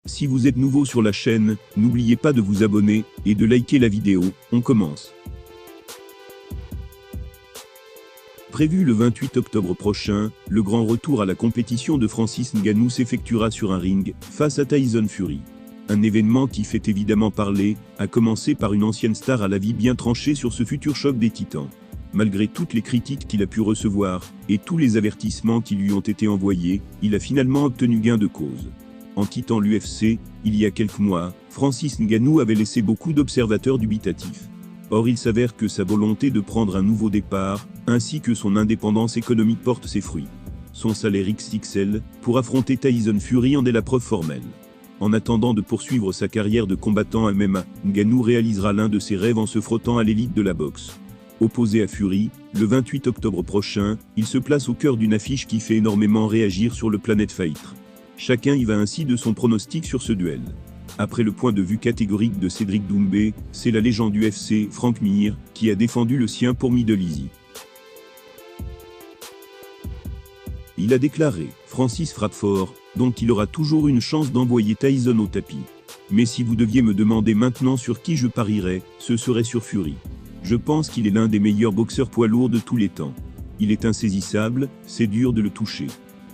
Si vous êtes nouveau sur la chaîne, n'oubliez pas de vous abonner et de liker la vidéo. On commence. Prévu le 28 octobre prochain, le grand retour à la compétition de Francis Ngannou s'effectuera sur un ring, face à Tyson Fury. Un événement qui fait évidemment parler, à commencer par une ancienne star à la vie bien tranchée sur ce futur choc des titans. Malgré toutes les critiques qu'il a pu recevoir, et tous les avertissements qui lui ont été envoyés, il a finalement obtenu gain de cause. En quittant l'UFC, il y a quelques mois, Francis Ngannou avait laissé beaucoup d'observateurs dubitatifs. Or il s'avère que sa volonté de prendre un nouveau départ, ainsi que son indépendance économique porte ses fruits. Son salaire XXL, pour affronter Tyson Fury en est la preuve formelle. En attendant de poursuivre sa carrière de combattant MMA, Ngannou réalisera l'un de ses rêves en se frottant à l'élite de la boxe. Opposé à Fury, le 28 octobre prochain, il se place au cœur d'une affiche qui fait énormément réagir sur le Planet Fighter. Chacun y va ainsi de son pronostic sur ce duel. Après le point de vue catégorique de Cédric Doumbé, c'est la légende UFC, Frank Mir, qui a défendu le sien pour Middle Easy. Il a déclaré « Francis frappe fort, donc il aura toujours une chance d'envoyer Tyson au tapis. Mais si vous deviez me demander maintenant sur qui je parierais, ce serait sur Fury. Je pense qu'il est l'un des meilleurs boxeurs poids lourds de tous les temps. Il est insaisissable, c'est dur de le toucher.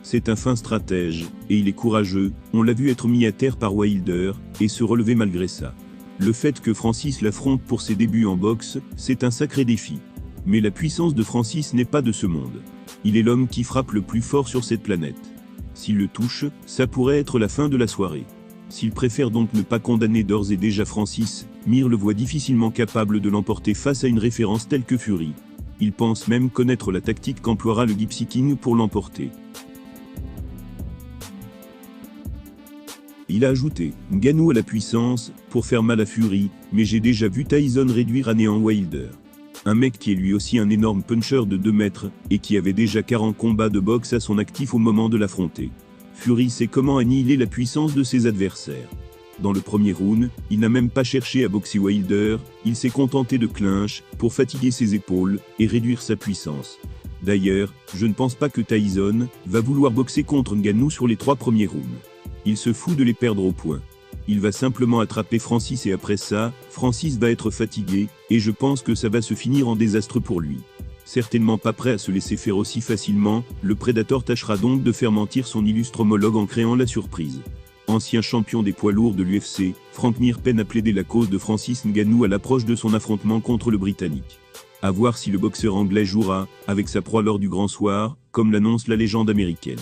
C'est un fin stratège, et il est courageux, on l'a vu être mis à terre par Wilder, et se relever malgré ça. Le fait que Francis l'affronte pour ses débuts en boxe, c'est un sacré défi. Mais la puissance de Francis n'est pas de ce monde. Il est l'homme qui frappe le plus fort sur cette planète. S'il le touche, ça pourrait être la fin de la soirée. S'il préfère donc ne pas condamner d'ores et déjà Francis, Mir le voit difficilement capable de l'emporter face à une référence telle que Fury. Il pense même connaître la tactique qu'emploiera le Gypsy King pour l'emporter. Il a ajouté « Ngannou a la puissance pour faire mal à Fury, mais j'ai déjà vu Tyson réduire à néant Wilder. Un mec qui est lui aussi un énorme puncher de 2 mètres, et qui avait déjà 40 combats de boxe à son actif au moment de l'affronter. Fury sait comment annihiler la puissance de ses adversaires. Dans le premier round, il n'a même pas cherché à boxer Wilder, il s'est contenté de clinch pour fatiguer ses épaules et réduire sa puissance. D'ailleurs, je ne pense pas que Tyson va vouloir boxer contre Ngannou sur les 3 premiers rounds. Il se fout de les perdre au point. Il va simplement attraper Francis et après ça, Francis va être fatigué, et je pense que ça va se finir en désastre pour lui. Certainement pas prêt à se laisser faire aussi facilement, le Predator tâchera donc de faire mentir son illustre homologue en créant la surprise. Ancien champion des poids lourds de l'UFC, Frank Mir peine à plaider la cause de Francis Ngannou à l'approche de son affrontement contre le Britannique. À voir si le boxeur anglais jouera avec sa proie lors du grand soir, comme l'annonce la légende américaine.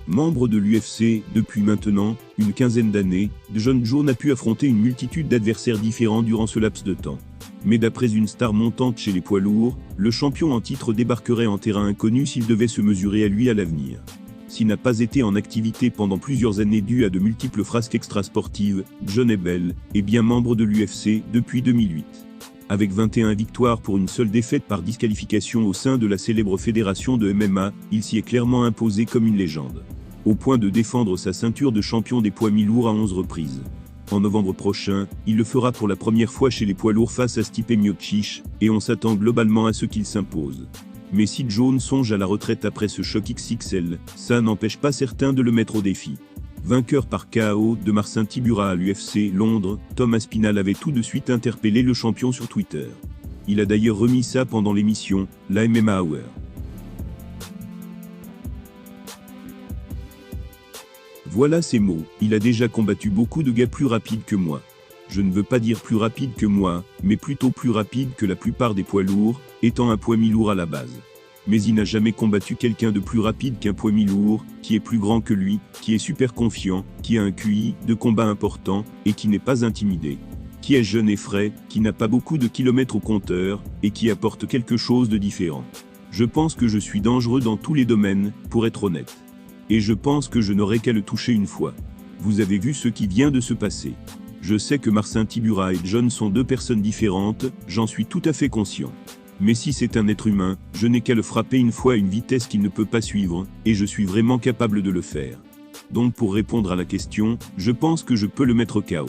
Membre de l'UFC depuis maintenant une quinzaine d'années, Jon Jones a pu affronter une multitude d'adversaires différents durant ce laps de temps. Mais d'après une star montante chez les poids lourds, le champion en titre débarquerait en terrain inconnu s'il devait se mesurer à lui à l'avenir. S'il n'a pas été en activité pendant plusieurs années dû à de multiples frasques extrasportives, John Ebel est bien membre de l'UFC depuis 2008. Avec 21 victoires pour une seule défaite par disqualification au sein de la célèbre fédération de MMA, il s'y est clairement imposé comme une légende. Au point de défendre sa ceinture de champion des poids mi-lourds à 11 reprises. En novembre prochain, il le fera pour la première fois chez les poids lourds face à Stipe Miocic, et on s'attend globalement à ce qu'il s'impose. Mais si Jones songe à la retraite après ce choc XXL, ça n'empêche pas certains de le mettre au défi. Vainqueur par KO de Marcin Tybura à l'UFC Londres, Tom Aspinall avait tout de suite interpellé le champion sur Twitter. Il a d'ailleurs remis ça pendant l'émission, la MMA Hour. Voilà ses mots, il a déjà combattu beaucoup de gars plus rapides que moi. Je ne veux pas dire plus rapide que moi, mais plutôt plus rapide que la plupart des poids lourds, étant un poids mi-lourd à la base. Mais il n'a jamais combattu quelqu'un de plus rapide qu'un poids mi-lourd, qui est plus grand que lui, qui est super confiant, qui a un QI de combat important, et qui n'est pas intimidé. Qui est jeune et frais, qui n'a pas beaucoup de kilomètres au compteur, et qui apporte quelque chose de différent. Je pense que je suis dangereux dans tous les domaines, pour être honnête. Et je pense que je n'aurai qu'à le toucher une fois. Vous avez vu ce qui vient de se passer. Je sais que Marcin Tybura et John sont 2 personnes différentes, j'en suis tout à fait conscient. Mais si c'est un être humain, je n'ai qu'à le frapper une fois à une vitesse qu'il ne peut pas suivre, et je suis vraiment capable de le faire. Donc pour répondre à la question, je pense que je peux le mettre KO.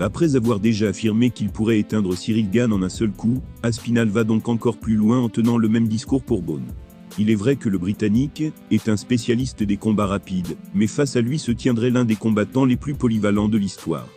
Après avoir déjà affirmé qu'il pourrait éteindre Cyril Gane en un seul coup, Aspinall va donc encore plus loin en tenant le même discours pour Bourne. Il est vrai que le Britannique est un spécialiste des combats rapides, mais face à lui se tiendrait l'un des combattants les plus polyvalents de l'histoire.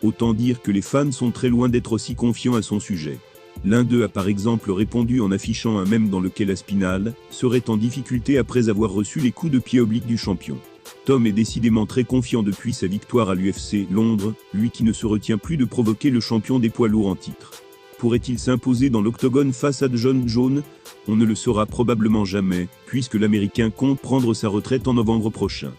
Autant dire que les fans sont très loin d'être aussi confiants à son sujet. L'un d'eux a par exemple répondu en affichant un mème dans lequel Aspinall serait en difficulté après avoir reçu les coups de pied obliques du champion. Tom est décidément très confiant depuis sa victoire à l'UFC Londres, lui qui ne se retient plus de provoquer le champion des poids lourds en titre. Pourrait-il s'imposer dans l'octogone face à John Jones? On ne le saura probablement jamais, puisque l'Américain compte prendre sa retraite en novembre prochain.